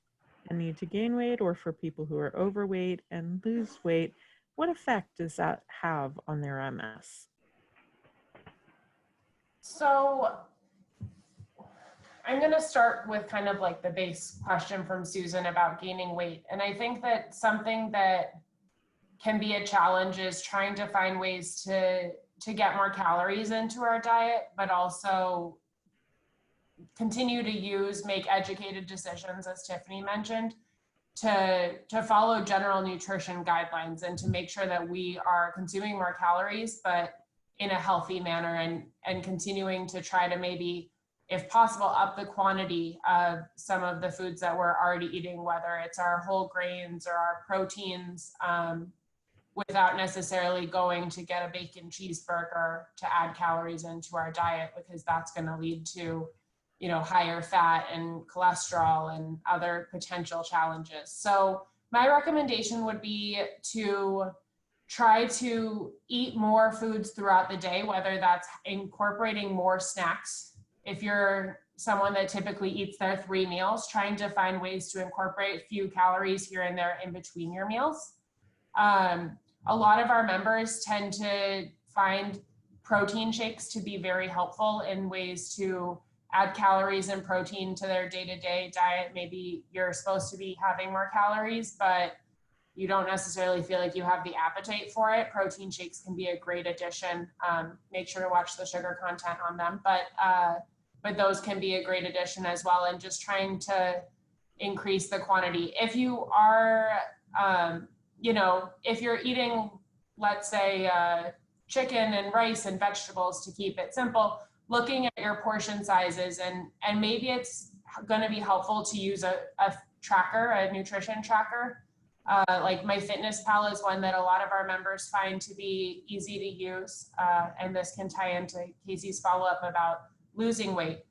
and need to gain weight, or for people who are overweight and lose weight, what effect does that have on their MS? So I'm going to start with kind of like the base question from Susan about gaining weight. And I think that something that can be a challenge is trying to find ways to get more calories into our diet, but also continue to make educated decisions, as Tiffany mentioned, to follow general nutrition guidelines and to make sure that we are consuming more calories, but in a healthy manner, and continuing to try to maybe, if possible, up the quantity of some of the foods that we're already eating, whether it's our whole grains or our proteins, without necessarily going to get a bacon cheeseburger to add calories into our diet, because that's going to lead to, higher fat and cholesterol and other potential challenges. So my recommendation would be to try to eat more foods throughout the day, whether that's incorporating more snacks. If you're someone that typically eats their 3 meals, trying to find ways to incorporate a few calories here and there in between your meals. A lot of our members tend to find protein shakes to be very helpful in ways to add calories and protein to their day-to-day diet. Maybe you're supposed to be having more calories, but you don't necessarily feel like you have the appetite for it. Protein shakes can be a great addition. Make sure to watch the sugar content on them, but those can be a great addition as well. And just trying to increase the quantity. If you are, if you're eating, let's say, chicken and rice and vegetables, to keep it simple, looking at your portion sizes, and maybe it's going to be helpful to use a tracker, a nutrition tracker. Like MyFitnessPal is one that a lot of our members find to be easy to use. And this can tie into Kasey's follow-up about losing weight.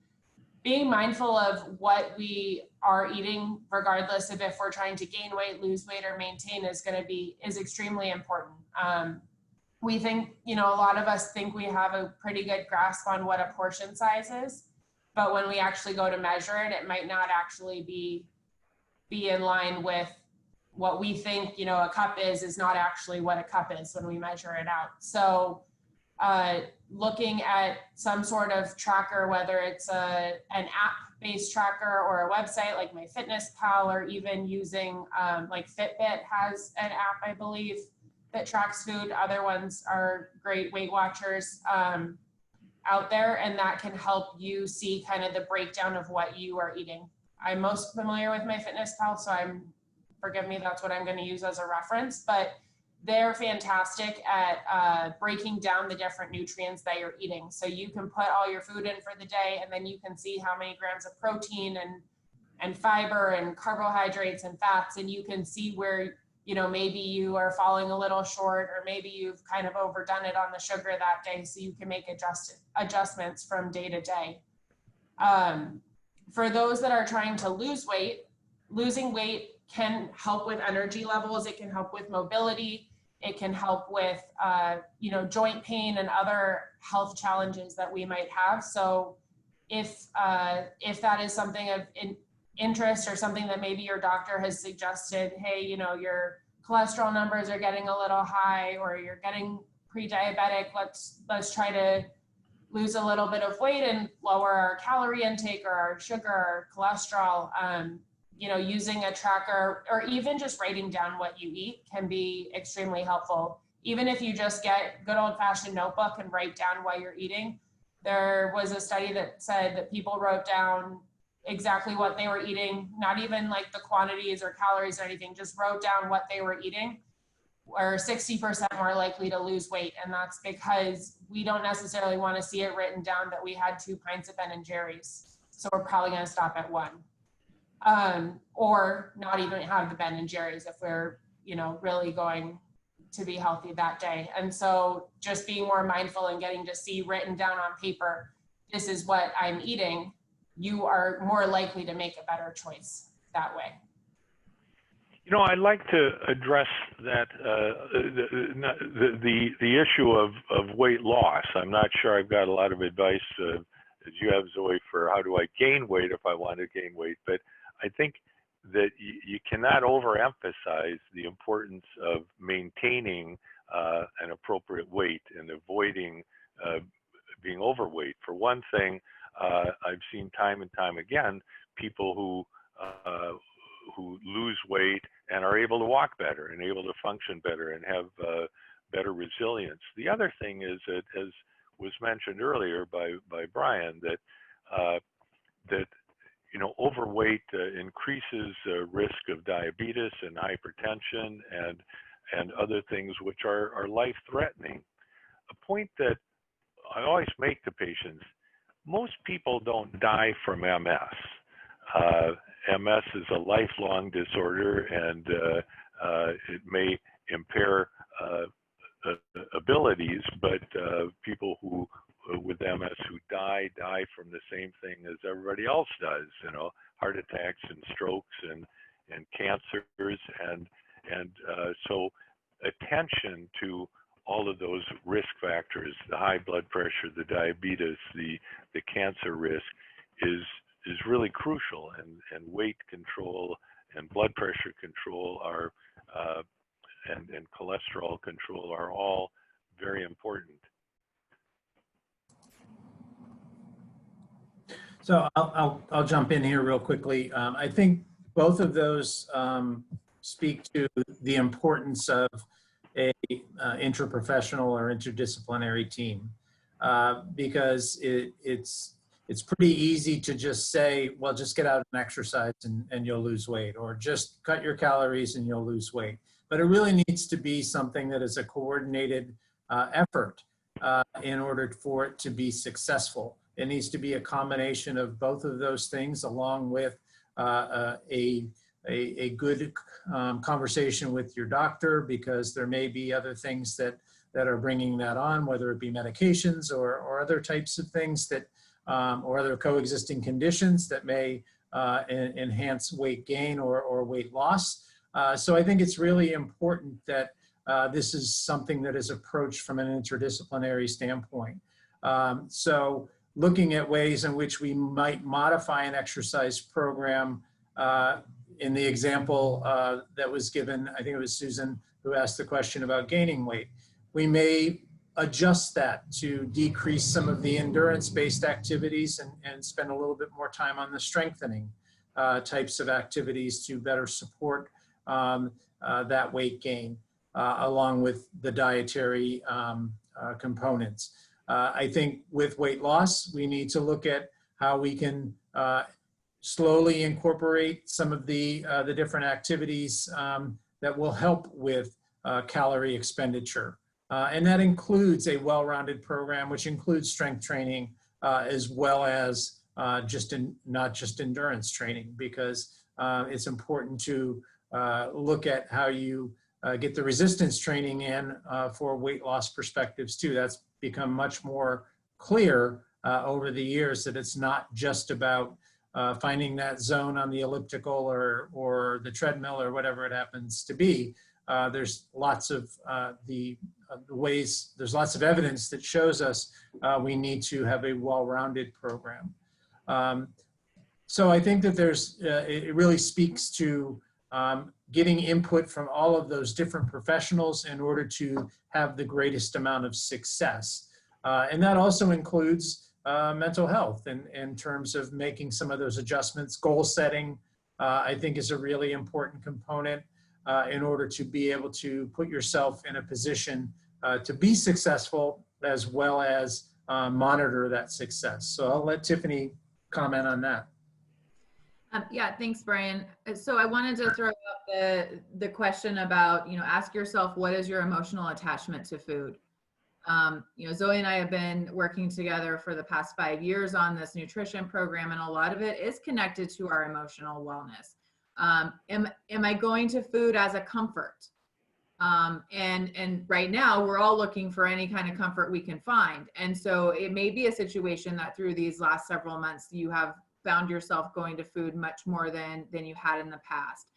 Being mindful of what we are eating, regardless of if we're trying to gain weight, lose weight, or maintain, is extremely important. We think, a lot of us think we have a pretty good grasp on what a portion size is, but when we actually go to measure it, it might not actually be in line with what we think, a cup is not actually what a cup is when we measure it out. So looking at some sort of tracker, whether it's an app-based tracker or a website like MyFitnessPal, or even using like Fitbit has an app, I believe, that tracks food. Other ones are great Weight Watchers out there, and that can help you see kind of the breakdown of what you are eating. I'm most familiar with MyFitnessPal, so forgive me, that's what I'm going to use as a reference, but they're fantastic at breaking down the different nutrients that you're eating. So you can put all your food in for the day, and then you can see how many grams of protein and fiber and carbohydrates and fats, and you can see where, maybe you are falling a little short, or maybe you've kind of overdone it on the sugar that day, so you can make adjustments from day to day. For those that are trying to lose weight, losing weight can help with energy levels. It can help with mobility. It can help with, joint pain and other health challenges that we might have. So if that is something of interest, or something that maybe your doctor has suggested, hey, your cholesterol numbers are getting a little high, or you're getting pre-diabetic, let's try to lose a little bit of weight and lower our calorie intake, or our sugar, or cholesterol. Using a tracker, or even just writing down what you eat, can be extremely helpful. Even if you just get good old-fashioned notebook and write down what you're eating. There was a study that said that people wrote down exactly what they were eating, not even like the quantities or calories or anything, just wrote down what they were eating, were 60% more likely to lose weight. And that's because we don't necessarily want to see it written down that we had 2 pints of Ben & Jerry's. So we're probably going to stop at 1. Or not even have the Ben & Jerry's if we're, really going to be healthy that day. And so just being more mindful and getting to see written down on paper, this is what I'm eating, you are more likely to make a better choice that way. I'd like to address that the issue of weight loss. I'm not sure I've got a lot of advice as you have, Zoe, for how do I gain weight if I want to gain weight. But I think that you cannot overemphasize the importance of maintaining an appropriate weight and avoiding being overweight. For one thing, I've seen time and time again people who lose weight and are able to walk better and able to function better and have better resilience. The other thing is that, as was mentioned earlier by Brian, that overweight increases risk of diabetes and hypertension and other things which are life-threatening. A point that I always make to patients: most people don't die from MS. MS is a lifelong disorder, and it may impair abilities, but people who with MS who die from the same thing as everybody else does, heart attacks and strokes and cancers, and so attention to all of those risk factors, the high blood pressure, the diabetes, the cancer risk, is really crucial, and weight control and blood pressure control are and cholesterol control are all very important. So I'll jump in here real quickly. I think both of those speak to the importance of a interprofessional or interdisciplinary team, because it's pretty easy to just say, well, just get out and exercise and you'll lose weight, or just cut your calories and you'll lose weight. But it really needs to be something that is a coordinated effort in order for it to be successful. It needs to be a combination of both of those things, along with a good conversation with your doctor, because there may be other things that are bringing that on, whether it be medications or other types of things that or other coexisting conditions that may enhance weight gain or weight loss. So I think it's really important that this is something that is approached from an interdisciplinary standpoint. So looking at ways in which we might modify an exercise program, in the example that was given, I think it was Susan who asked the question about gaining weight. We may adjust that to decrease some of the endurance-based activities and spend a little bit more time on the strengthening types of activities to better support that weight gain, along with the dietary components. I think with weight loss, we need to look at how we can slowly incorporate some of the different activities that will help with calorie expenditure. And that includes a well-rounded program, which includes strength training, as well as not just endurance training, because it's important to look at how you get the resistance training in for weight loss perspectives too. That's become much more clear over the years, that it's not just about finding that zone on the elliptical or the treadmill or whatever it happens to be. There's lots of there's lots of evidence that shows us we need to have a well-rounded program. So I think that it really speaks to getting input from all of those different professionals in order to have the greatest amount of success. And that also includes mental health in terms of making some of those adjustments. Goal setting, I think, is a really important component in order to be able to put yourself in a position to be successful, as well as monitor that success. So I'll let Tiffany comment on that. Yeah, thanks, Brian. So I wanted to throw out the question about, ask yourself, what is your emotional attachment to food? Zoe and I have been working together for the past 5 years on this nutrition program, and a lot of it is connected to our emotional wellness. Am I going to food as a comfort? And right now we're all looking for any kind of comfort we can find. And so it may be a situation that through these last several months, you have found yourself going to food much more than you had in the past.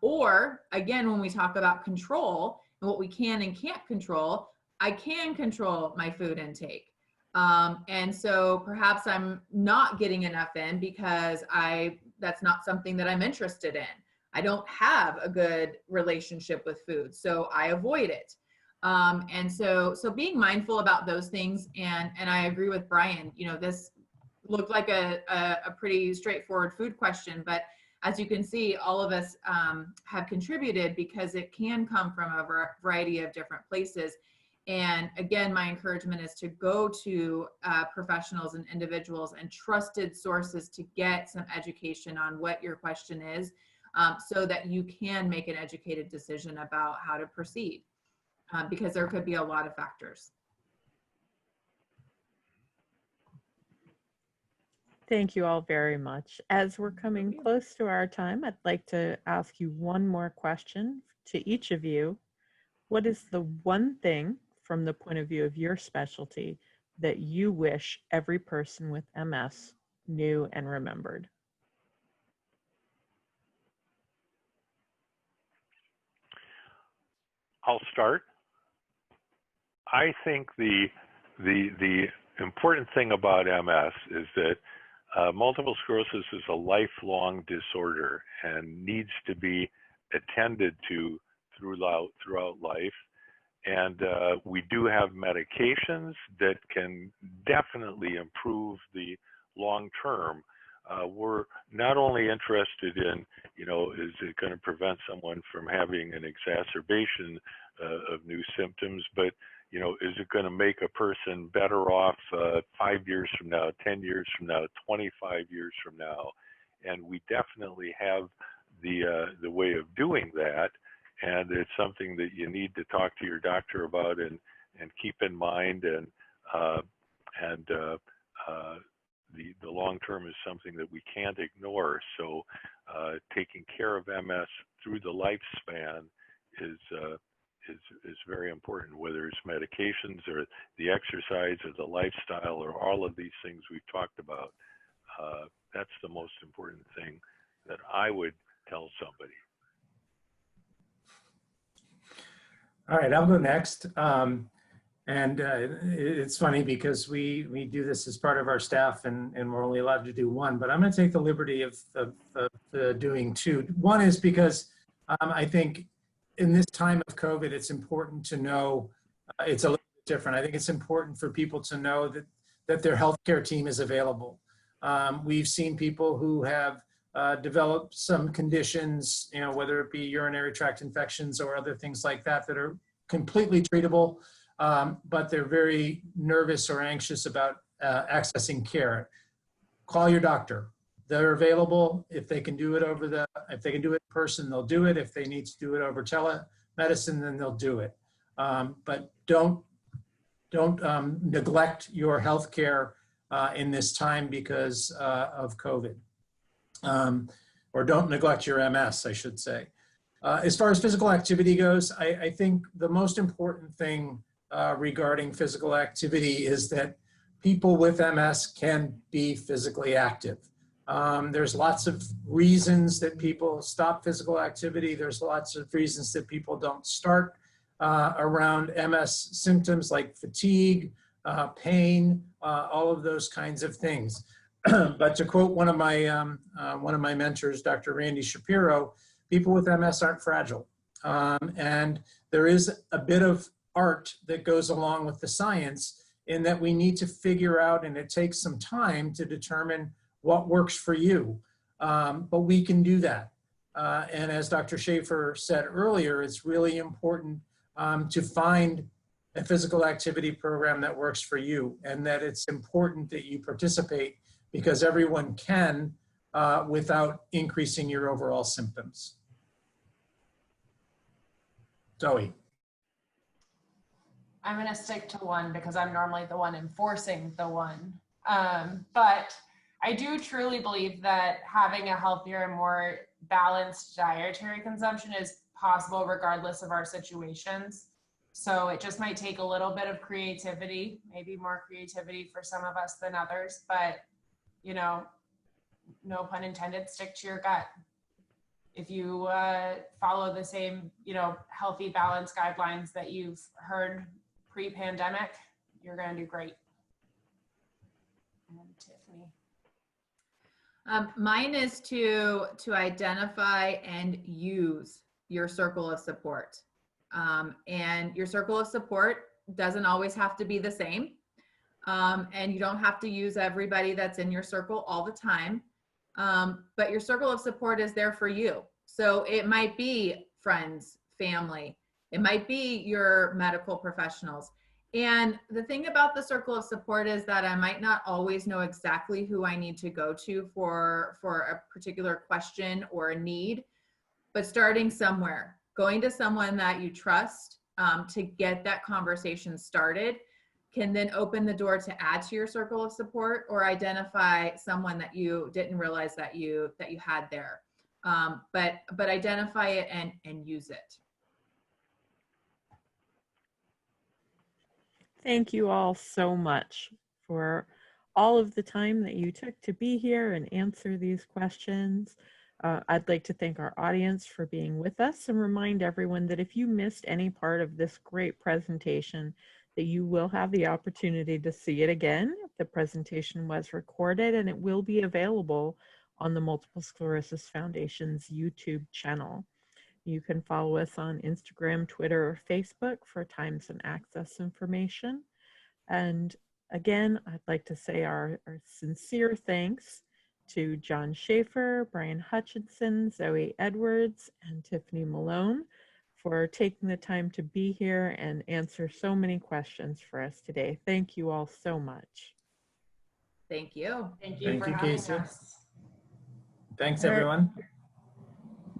Or again, when we talk about control and what we can and can't control, I can control my food intake. And so perhaps I'm not getting enough in because that's not something that I'm interested in. I don't have a good relationship with food, so I avoid it. And so being mindful about those things, and I agree with Brian, this looked like a pretty straightforward food question, but as you can see, all of us have contributed because it can come from a variety of different places. And again, my encouragement is to go to professionals and individuals and trusted sources to get some education on what your question is, so that you can make an educated decision about how to proceed, because there could be a lot of factors. Thank you all very much. As we're coming close to our time, I'd like to ask you one more question to each of you. What is the one thing from the point of view of your specialty that you wish every person with MS knew and remembered? I'll start. I think the important thing about MS is that multiple sclerosis is a lifelong disorder and needs to be attended to throughout life. And we do have medications that can definitely improve the long term. We're not only interested in, is it going to prevent someone from having an exacerbation of new symptoms, but is it going to make a person better off 5 years from now, 10 years from now, 25 years from now? And we definitely have the way of doing that. And it's something that you need to talk to your doctor about and keep in mind. And the long term is something that we can't ignore. So taking care of MS through the lifespan is very important, whether it's medications or the exercise or the lifestyle or all of these things we've talked about. That's the most important thing that I would tell somebody. All right, I'll go next. It's funny because we do this as part of our staff and we're only allowed to do one, but I'm going to take the liberty of doing two. One is because I think in this time of COVID, it's important to know it's a little bit different. I think it's important for people to know that their healthcare team is available. We've seen people who have developed some conditions, whether it be urinary tract infections or other things like that, that are completely treatable, but they're very nervous or anxious about accessing care. Call your doctor. They're available. If they can do it if they can do it in person, they'll do it. If they need to do it over telemedicine, then they'll do it. But don't neglect your health care in this time because of COVID. Or don't neglect your MS, I should say. As far as physical activity goes, I think the most important thing regarding physical activity is that people with MS can be physically active. There's lots of reasons that people stop physical activity. There's lots of reasons that people don't start around MS symptoms like fatigue, pain, all of those kinds of things. But to quote one of my mentors, Dr. Randy Shapiro, people with MS aren't fragile. And there is a bit of art that goes along with the science in that we need to figure out, and it takes some time to determine what works for you. But we can do that. And as Dr. Schafer said earlier, it's really important to find a physical activity program that works for you, and that it's important that you participate because everyone can without increasing your overall symptoms. Zoe. I'm going to stick to one because I'm normally the one enforcing the one. But I do truly believe that having a healthier and more balanced dietary consumption is possible regardless of our situations. So it just might take a little bit of creativity, maybe more creativity for some of us than others, but no pun intended, stick to your gut. if you follow the same, healthy balance guidelines that you've heard pre-pandemic, you're going to do great. And Tiffany. Mine is to identify and use your circle of support. And your circle of support doesn't always have to be the same. And you don't have to use everybody that's in your circle all the time. But your circle of support is there for you. So it might be friends, family, it might be your medical professionals. And the thing about the circle of support is that I might not always know exactly who I need to go to for a particular question or a need, but starting somewhere, going to someone that you trust to get that conversation started can then open the door to add to your circle of support or identify someone that you didn't realize that you had there. But identify it and use it. Thank you all so much for all of the time that you took to be here and answer these questions. I'd like to thank our audience for being with us and remind everyone that if you missed any part of this great presentation, that you will have the opportunity to see it again. The presentation was recorded and it will be available on the Multiple Sclerosis Foundation's YouTube channel. You can follow us on Instagram, Twitter, or Facebook for times and access information. And again, I'd like to say our sincere thanks to John Schafer, Brian Hutchinson, Zoe Edwards, and Tiffany Malone for taking the time to be here and answer so many questions for us today. Thank you all so much. Thank you. Thank you for having us. Thanks, everyone.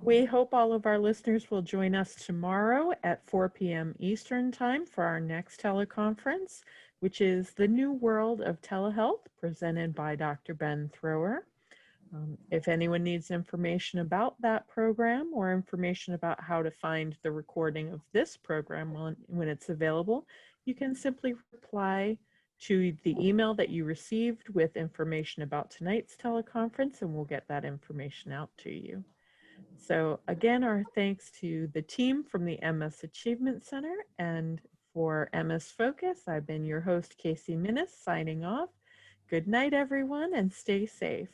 We hope all of our listeners will join us tomorrow at 4 p.m. Eastern Time for our next teleconference, which is The New World of Telehealth, presented by Dr. Ben Thrower. If anyone needs information about that program or information about how to find the recording of this program when it's available, you can simply reply to the email that you received with information about tonight's teleconference, and we'll get that information out to you. So again, our thanks to the team from the MS Achievement Center, and for MS Focus, I've been your host, Kasey Minnis, signing off. Good night, everyone, and stay safe.